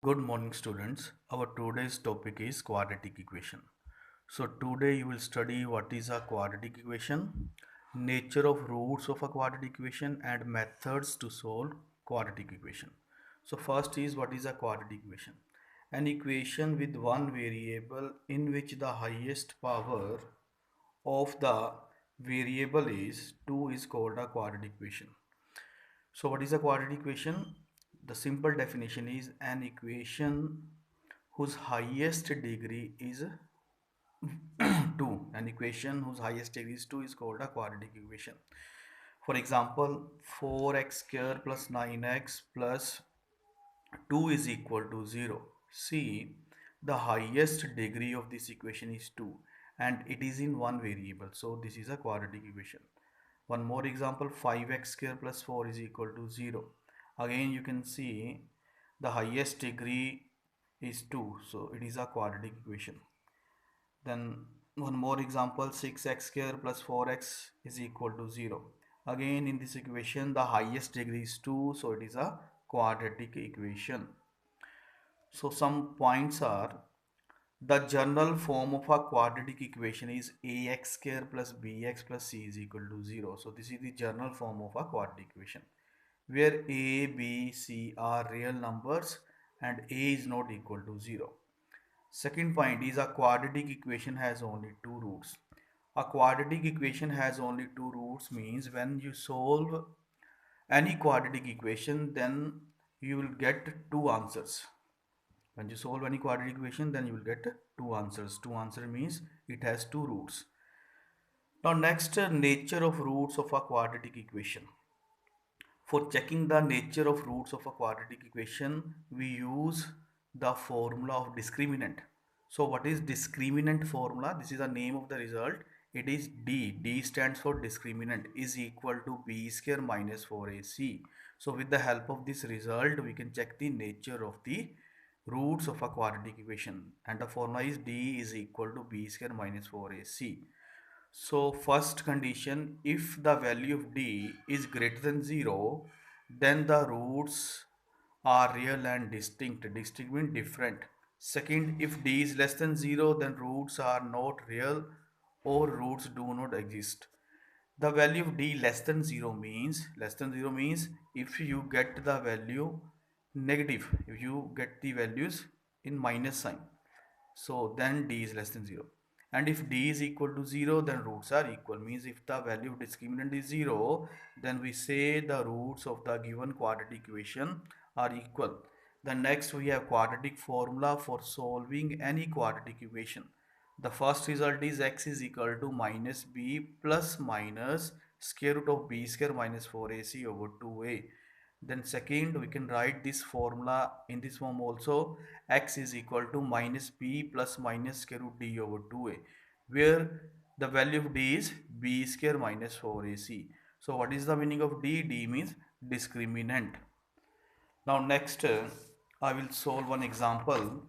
Good morning, students. Our today's topic is quadratic equation. So today you will study what is a quadratic equation, nature of roots of a quadratic equation, and methods to solve quadratic equation. So first is what is a quadratic equation? An equation with one variable in which the highest power of the variable is 2 is called a quadratic equation. So what is a quadratic equation? The simple definition is an equation whose highest degree is 2. An equation whose highest degree is 2 is called a quadratic equation. For example, 4x square plus 9x plus 2 is equal to 0. See, the highest degree of this equation is 2 and it is in one variable. So this is a quadratic equation. One more example, 5x square plus 4 is equal to 0. Again you can see the highest degree is 2. So it is a quadratic equation. Then one more example, 6x square plus 4x is equal to 0. Again in this equation the highest degree is 2, so it is a quadratic equation. So some points are the general form of a quadratic equation is ax square plus bx plus c is equal to 0. So this is the general form of a quadratic equation where a, b, c are real numbers and a is not equal to 0. Second point is a quadratic equation has only two roots. A quadratic equation has only two roots means when you solve any quadratic equation then you will get two answers. When you solve any quadratic equation then you will get two answers. Two answer means it has two roots. Now next, nature of roots of a quadratic equation. For checking the nature of roots of a quadratic equation, we use the formula of discriminant. So what is discriminant formula? This is the name of the result. It is D. D stands for discriminant is equal to B square minus 4AC. So with the help of this result, we can check the nature of the roots of a quadratic equation. And the formula is D is equal to B square minus 4AC. So first condition, if the value of d is greater than 0, then the roots are real and distinct. Distinct means different. Second, if d is less than 0, then roots are not real or roots do not exist. The value of d less than 0 means if you get the value negative, if you get the values in minus sign, so then d is less than 0. And if d is equal to 0, then roots are equal. Means if the value of discriminant is 0, then we say the roots of the given quadratic equation are equal. Then next we have quadratic formula for solving any quadratic equation. The first result is x is equal to minus b plus minus square root of b square minus 4ac over 2a. Then second, we can write this formula in this form also. X is equal to minus b plus minus square root d over 2a, where the value of d is b square minus 4ac. So what is the meaning of d? D means discriminant. Now next, I will solve one example.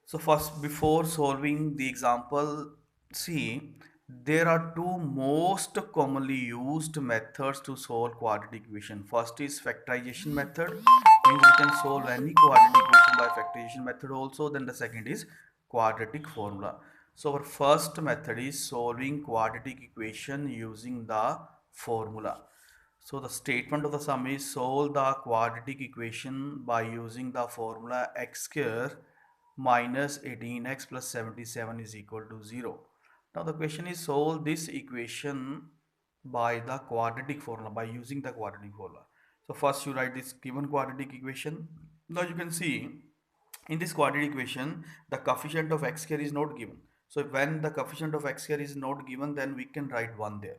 So first, before solving the example, see, there are two most commonly used methods to solve quadratic equation. First is factorization method, means we can solve any quadratic equation by factorization method also. Then the second is quadratic formula. So our first method is solving quadratic equation using the formula. So the statement of the sum is solve the quadratic equation by using the formula x square minus 18x plus 77 is equal to 0. Now the question is solve this equation by the quadratic formula, by using the quadratic formula. So first you write this given quadratic equation. Now you can see in this quadratic equation the coefficient of x square is not given. So when the coefficient of x square is not given, then we can write 1 there.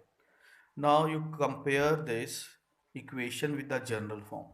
Now you compare this equation with the general form.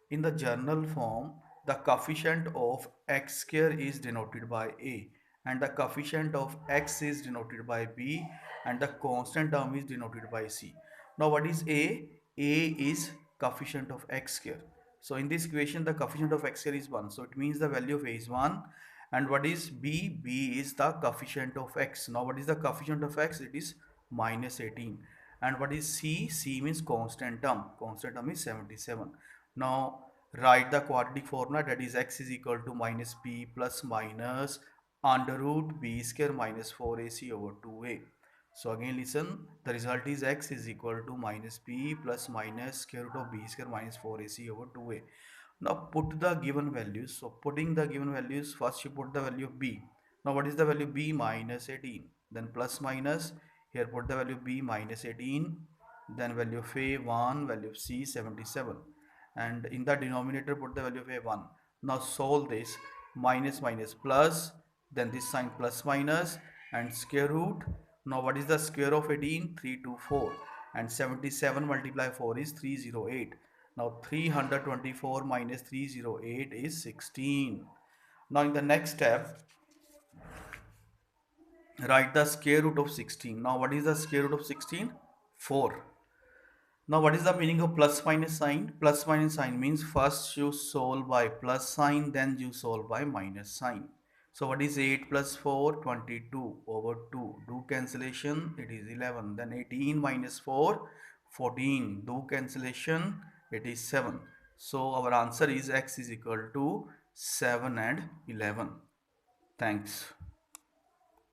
In the general form, the coefficient of x square is denoted by a and the coefficient of x is denoted by b and the constant term is denoted by c. Now what is a? A is coefficient of x square. So in this equation the coefficient of x square is 1. So it means the value of a is 1. And what is b? B is the coefficient of x. Now what is the coefficient of x? It is minus 18. And what is c? C means constant term. Constant term is 77. Now Write the quadratic formula, that is x is equal to minus b plus minus under root b square minus 4ac over 2a. So again listen, the result is x is equal to minus b plus minus square root of b square minus 4ac over 2a. Now put the given values. So putting the given values, first you put the value of b. Now what is the value b? Minus 18. Then plus minus, here put the value b minus 18. Then value of a 1, value of c 77. And in the denominator put the value of a 1. Now solve this, minus minus plus, then this sign plus minus and square root. Now what is the square of 18? 324, and 77 multiply 4 is 308. Now 324 minus 308 is 16. Now in the next step, write the square root of 16. Now what is the square root of 16? 4. Now what is the meaning of plus minus sign? Plus minus sign means first you solve by plus sign, then you solve by minus sign. So what is 8 plus 4? 22 over 2. Do cancellation, it is 11. Then 18 minus 4, 14. Do cancellation, it is 7. So our answer is x is equal to 7 and 11. Thanks.